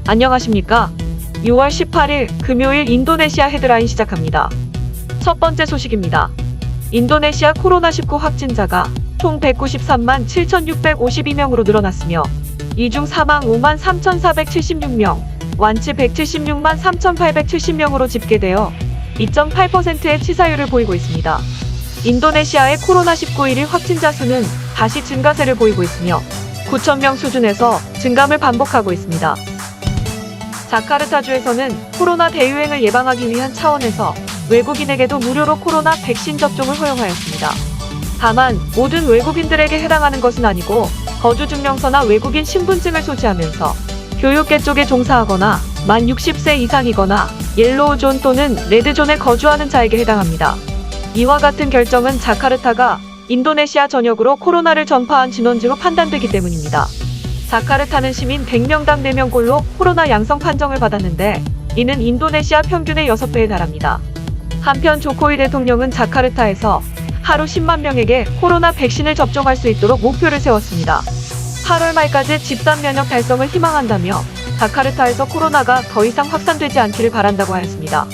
안녕하십니까? 6월 18일 금요일 인도네시아 헤드라인 시작합니다. 첫 번째 소식입니다. 인도네시아 코로나19 확진자가 총 193만 7,652명으로 늘어났으며 이 중 사망 5만 3,476명, 완치 176만 3,870명으로 집계되어 2.8%의 치사율을 보이고 있습니다. 인도네시아의 코로나19 1일 확진자 수는 다시 증가세를 보이고 있으며 9,000명 수준에서 증감을 반복하고 있습니다. 자카르타주에서는 코로나 대유행을 예방하기 위한 차원에서 외국인에게도 무료로 코로나 백신 접종을 허용하였습니다. 다만 모든 외국인들에게 해당하는 것은 아니고 거주증명서나 외국인 신분증을 소지하면서 교육계 쪽에 종사하거나 만 60세 이상이거나 옐로우존 또는 레드존에 거주하는 자에게 해당합니다. 이와 같은 결정은 자카르타가 인도네시아 전역으로 코로나를 전파한 진원지로 판단되기 때문입니다. 자카르타는 시민 100명당 4명꼴로 코로나 양성 판정을 받았는데 이는 인도네시아 평균의 6배에 달합니다. 한편 조코위 대통령은 자카르타에서 하루 10만 명에게 코로나 백신을 접종할 수 있도록 목표를 세웠습니다. 8월 말까지 집단 면역 달성을 희망한다며 자카르타에서 코로나가 더 이상 확산되지 않기를 바란다고 하였습니다.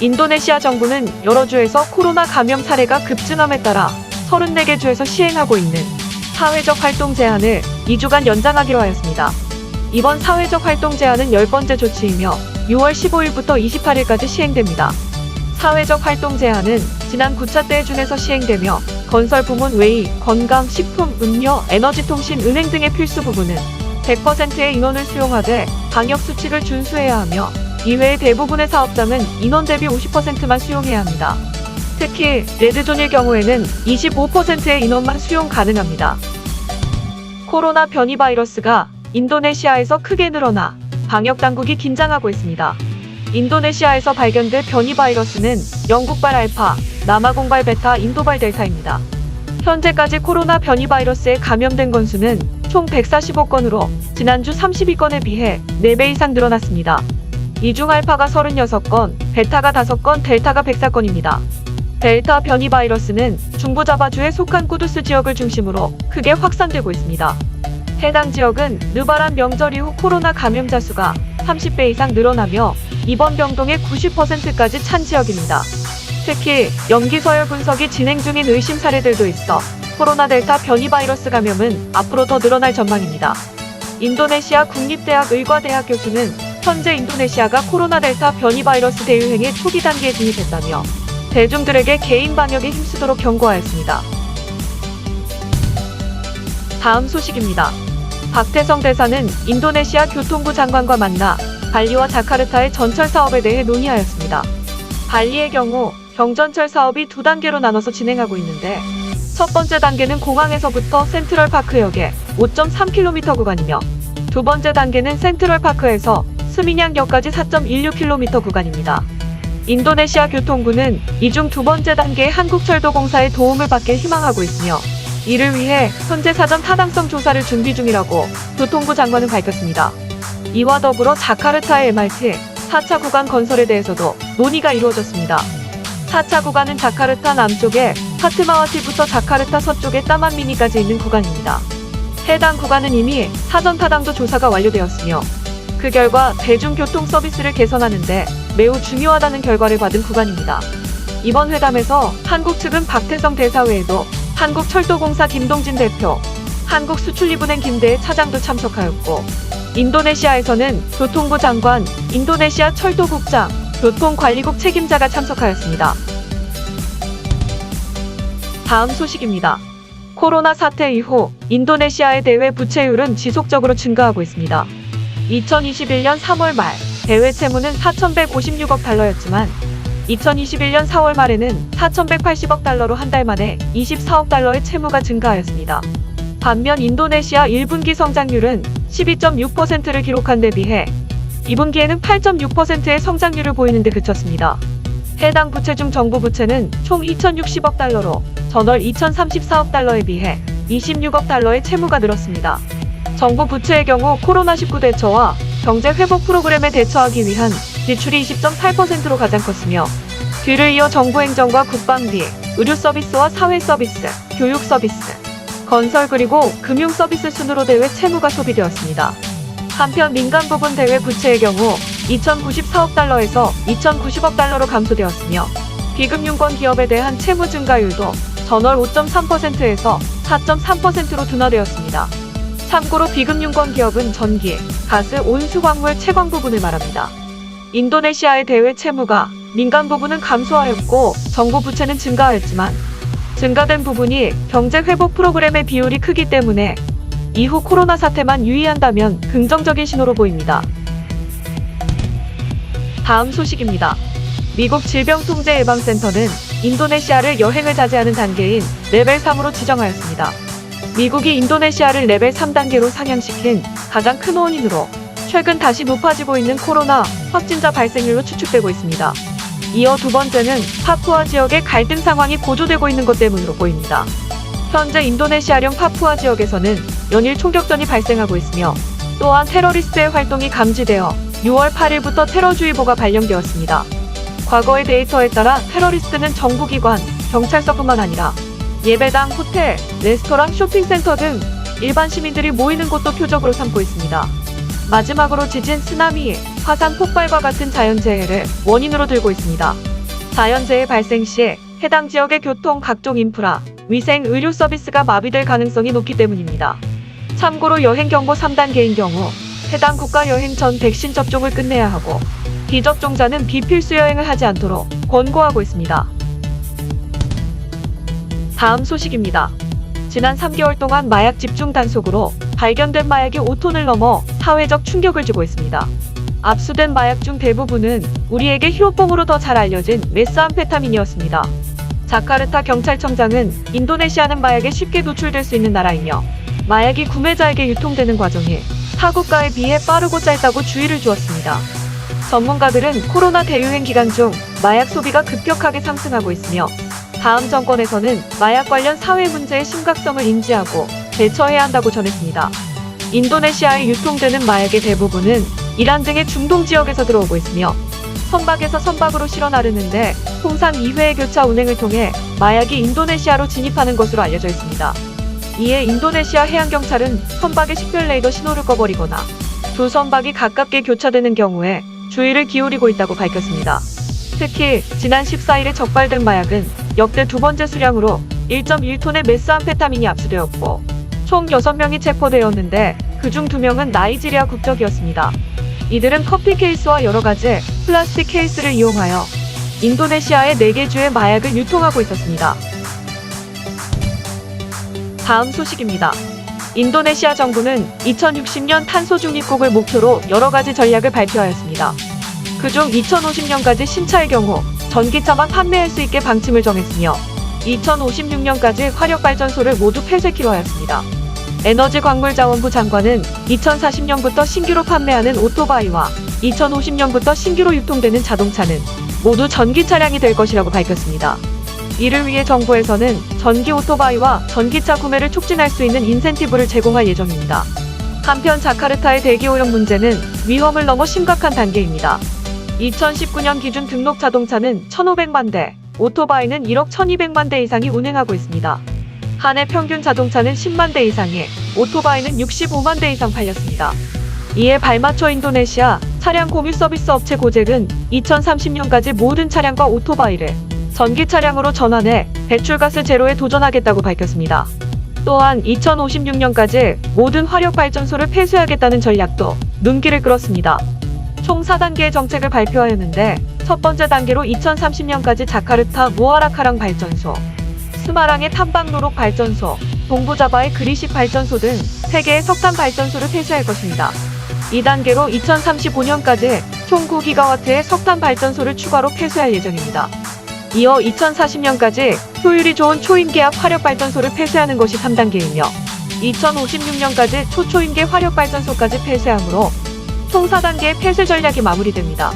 인도네시아 정부는 여러 주에서 코로나 감염 사례가 급증함에 따라 34개 주에서 시행하고 있는 사회적 활동 제한을 2주간 연장하기로 하였습니다. 이번 사회적 활동 제한은 10번째 조치이며 6월 15일부터 28일까지 시행됩니다. 사회적 활동 제한은 지난 9차 때에 준해서 시행되며 건설 부문 외의, 건강, 식품, 음료, 에너지통신, 은행 등의 필수 부분은 100%의 인원을 수용하되 방역 수칙을 준수해야 하며 이외의 대부분의 사업장은 인원 대비 50%만 수용해야 합니다. 특히 레드존일 경우에는 25%의 인원만 수용 가능합니다. 코로나 변이 바이러스가 인도네시아에서 크게 늘어나 방역당국이 긴장하고 있습니다. 인도네시아에서 발견된 변이 바이러스는 영국발 알파, 남아공발 베타, 인도발 델타입니다. 현재까지 코로나 변이 바이러스에 감염된 건수는 총 145건으로 지난주 32건에 비해 4배 이상 늘어났습니다. 이 중 알파가 36건, 베타가 5건, 델타가 104건입니다. 델타 변이 바이러스는 중부자바주에 속한 꾸두스 지역을 중심으로 크게 확산되고 있습니다. 해당 지역은 느바란 명절 이후 코로나 감염자 수가 30배 이상 늘어나며 이번 병동의 90%까지 찬 지역입니다. 특히 염기서열 분석이 진행 중인 의심 사례들도 있어 코로나 델타 변이 바이러스 감염은 앞으로 더 늘어날 전망입니다. 인도네시아 국립대학 의과대학 교수는 현재 인도네시아가 코로나 델타 변이 바이러스 대유행의 초기 단계에 진입했다며 대중들에게 개인 방역에 힘쓰도록 경고하였습니다. 다음 소식입니다. 박태성 대사는 인도네시아 교통부 장관과 만나 발리와 자카르타의 전철 사업에 대해 논의하였습니다. 발리의 경우 경전철 사업이 2단계로 나눠서 진행하고 있는데 첫 번째 단계는 공항에서부터 센트럴파크역의 5.3km 구간이며 두 번째 단계는 센트럴파크에서 스미냑역까지 4.16km 구간입니다. 인도네시아 교통부는 이 중 두 번째 단계의 한국철도공사의 도움을 받길 희망하고 있으며 이를 위해 현재 사전 타당성 조사를 준비 중이라고 교통부 장관은 밝혔습니다. 이와 더불어 자카르타의 MRT 4차 구간 건설에 대해서도 논의가 이루어졌습니다. 4차 구간은 자카르타 남쪽에 파트마와티부터 자카르타 서쪽의 따만미니까지 있는 구간입니다. 해당 구간은 이미 사전 타당도 조사가 완료되었으며 그 결과 대중교통 서비스를 개선하는 데 매우 중요하다는 결과를 받은 구간입니다. 이번 회담에서 한국 측은 박태성 대사 외에도 한국철도공사 김동진 대표, 한국수출입은행 김대혜 차장도 참석하였고 인도네시아에서는 교통부 장관, 인도네시아 철도국장, 교통관리국 책임자가 참석하였습니다. 다음 소식입니다. 코로나 사태 이후 인도네시아의 대외 부채율은 지속적으로 증가하고 있습니다. 2021년 3월 말 대외 채무는 4,156억 달러였지만 2021년 4월 말에는 4,180억 달러로 한 달 만에 24억 달러의 채무가 증가하였습니다. 반면 인도네시아 1분기 성장률은 12.6%를 기록한 데 비해 2분기에는 8.6%의 성장률을 보이는 데 그쳤습니다. 해당 부채 중 정부 부채는 총 2,060억 달러로 전월 2,034억 달러에 비해 26억 달러의 채무가 늘었습니다. 정부 부채의 경우 코로나19 대처와 경제 회복 프로그램에 대처하기 위한 지출이 20.8%로 가장 컸으며 뒤를 이어 정부 행정과 국방비, 의료 서비스와 사회 서비스, 교육 서비스, 건설 그리고 금융 서비스 순으로 대외 채무가 소비되었습니다. 한편 민간 부분 대외 부채의 경우 2,094억 달러에서 2,090억 달러로 감소되었으며 비금융권 기업에 대한 채무 증가율도 전월 5.3%에서 4.3%로 둔화되었습니다. 참고로 비금융권 기업은 전기, 가스, 온수 광물 채광 부분을 말합니다. 인도네시아의 대외 채무가 민간 부분은 감소하였고 정부 부채는 증가하였지만 증가된 부분이 경제 회복 프로그램의 비율이 크기 때문에 이후 코로나 사태만 유의한다면 긍정적인 신호로 보입니다. 다음 소식입니다. 미국 질병통제예방센터는 인도네시아를 여행을 자제하는 단계인 레벨 3으로 지정하였습니다. 미국이 인도네시아를 레벨 3단계로 상향시킨 가장 큰 원인으로 최근 다시 높아지고 있는 코로나 확진자 발생률로 추측되고 있습니다. 이어 두 번째는 파푸아 지역의 갈등 상황이 고조되고 있는 것 때문으로 보입니다. 현재 인도네시아령 파푸아 지역에서는 연일 총격전이 발생하고 있으며 또한 테러리스트의 활동이 감지되어 6월 8일부터 테러주의보가 발령되었습니다. 과거의 데이터에 따라 테러리스트는 정부기관, 경찰서뿐만 아니라 예배당, 호텔, 레스토랑, 쇼핑센터 등 일반 시민들이 모이는 곳도 표적으로 삼고 있습니다. 마지막으로 지진, 쓰나미, 화산 폭발과 같은 자연재해를 원인으로 들고 있습니다. 자연재해 발생 시 해당 지역의 교통, 각종 인프라, 위생, 의료 서비스가 마비될 가능성이 높기 때문입니다. 참고로 여행경보 3단계인 경우 해당 국가 여행 전 백신 접종을 끝내야 하고 비접종자는 비필수 여행을 하지 않도록 권고하고 있습니다. 다음 소식입니다. 지난 3개월 동안 마약 집중 단속으로 발견된 마약이 5톤을 넘어 사회적 충격을 주고 있습니다. 압수된 마약 중 대부분은 우리에게 히로뽕으로 더 잘 알려진 메스암페타민이었습니다. 자카르타 경찰청장은 인도네시아는 마약에 쉽게 노출될 수 있는 나라이며 마약이 구매자에게 유통되는 과정이 타국가에 비해 빠르고 짧다고 주의를 주었습니다. 전문가들은 코로나 대유행 기간 중 마약 소비가 급격하게 상승하고 있으며 다음 정권에서는 마약 관련 사회 문제의 심각성을 인지하고 대처해야 한다고 전했습니다. 인도네시아에 유통되는 마약의 대부분은 이란 등의 중동 지역에서 들어오고 있으며 선박에서 선박으로 실어 나르는데 통상 2회의 교차 운행을 통해 마약이 인도네시아로 진입하는 것으로 알려져 있습니다. 이에 인도네시아 해양경찰은 선박의 식별 레이더 신호를 꺼버리거나 두 선박이 가깝게 교차되는 경우에 주의를 기울이고 있다고 밝혔습니다. 특히 지난 14일에 적발된 마약은 역대 두 번째 수량으로 1.1톤의 메스암페타민이 압수되었고 총 6명이 체포되었는데 그중 2명은 나이지리아 국적이었습니다. 이들은 커피 케이스와 여러 가지 플라스틱 케이스를 이용하여 인도네시아의 4개 주의 마약을 유통하고 있었습니다. 다음 소식입니다. 인도네시아 정부는 2060년 탄소 중립국을 목표로 여러 가지 전략을 발표하였습니다. 그중 2050년까지 신차의 경우 전기차만 판매할 수 있게 방침을 정했으며 2056년까지 화력발전소를 모두 폐쇄키로 하였습니다. 에너지광물자원부 장관은 2040년부터 신규로 판매하는 오토바이와 2050년부터 신규로 유통되는 자동차는 모두 전기 차량이 될 것이라고 밝혔습니다. 이를 위해 정부에서는 전기 오토바이와 전기차 구매를 촉진할 수 있는 인센티브를 제공할 예정입니다. 한편 자카르타의 대기오염 문제는 위험을 넘어 심각한 단계입니다. 2019년 기준 등록 자동차는 1,500만 대, 오토바이는 1억 1,200만 대 이상이 운행하고 있습니다. 한 해 평균 자동차는 10만 대 이상에 오토바이는 65만 대 이상 팔렸습니다. 이에 발맞춰 인도네시아 차량 공유 서비스 업체 고젝은 2030년까지 모든 차량과 오토바이를 전기 차량으로 전환해 배출가스 제로에 도전하겠다고 밝혔습니다. 또한 2056년까지 모든 화력발전소를 폐쇄하겠다는 전략도 눈길을 끌었습니다. 총 4단계의 정책을 발표하였는데 첫 번째 단계로 2030년까지 자카르타 무아라카랑 발전소, 스마랑의 탐방노록 발전소, 동부자바의 그리십 발전소 등 3개의 석탄 발전소를 폐쇄할 것입니다. 2단계로 2035년까지 총 9기가와트의 석탄 발전소를 추가로 폐쇄할 예정입니다. 이어 2040년까지 효율이 좋은 초임계압 화력발전소를 폐쇄하는 것이 3단계이며 2056년까지 초초임계 화력발전소까지 폐쇄하므로 총 4단계의 폐쇄 전략이 마무리됩니다.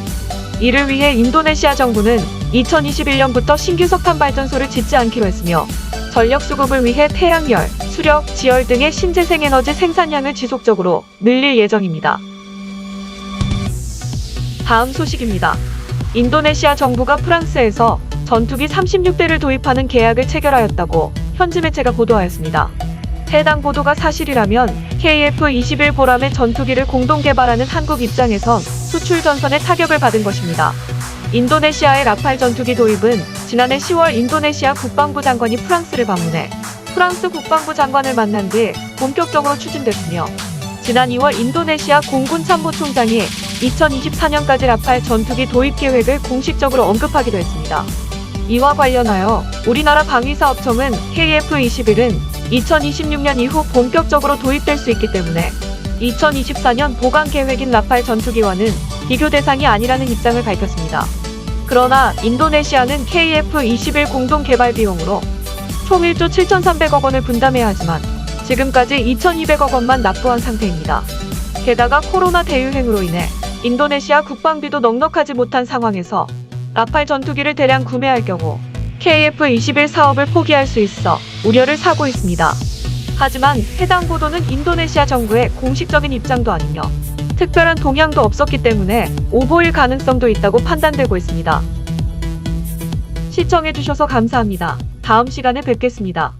이를 위해 인도네시아 정부는 2021년부터 신규 석탄 발전소를 짓지 않기로 했으며 전력 수급을 위해 태양열, 수력, 지열 등의 신재생에너지 생산량을 지속적으로 늘릴 예정입니다. 다음 소식입니다. 인도네시아 정부가 프랑스에서 전투기 36대를 도입하는 계약을 체결하였다고 현지 매체가 보도하였습니다. 해당 보도가 사실이라면 KF-21 보람의 전투기를 공동 개발하는 한국 입장에선 수출 전선에 타격을 받은 것입니다. 인도네시아의 라팔 전투기 도입은 지난해 10월 인도네시아 국방부 장관이 프랑스를 방문해 프랑스 국방부 장관을 만난 뒤 본격적으로 추진됐으며, 지난 2월 인도네시아 공군 참모총장이 2024년까지 라팔 전투기 도입 계획을 공식적으로 언급하기도 했습니다. 이와 관련하여 우리나라 방위사업청은 KF-21은 2026년 이후 본격적으로 도입될 수 있기 때문에 2024년 보강 계획인 라팔 전투기와는 비교 대상이 아니라는 입장을 밝혔습니다. 그러나 인도네시아는 KF-21 공동 개발 비용으로 총 1조 7,300억 원을 분담해야 하지만 지금까지 2,200억 원만 납부한 상태입니다. 게다가 코로나 대유행으로 인해 인도네시아 국방비도 넉넉하지 못한 상황에서 라팔 전투기를 대량 구매할 경우 KF-21 사업을 포기할 수 있어 우려를 사고 있습니다. 하지만 해당 보도는 인도네시아 정부의 공식적인 입장도 아니며 특별한 동향도 없었기 때문에 오보일 가능성도 있다고 판단되고 있습니다. 시청해주셔서 감사합니다. 다음 시간에 뵙겠습니다.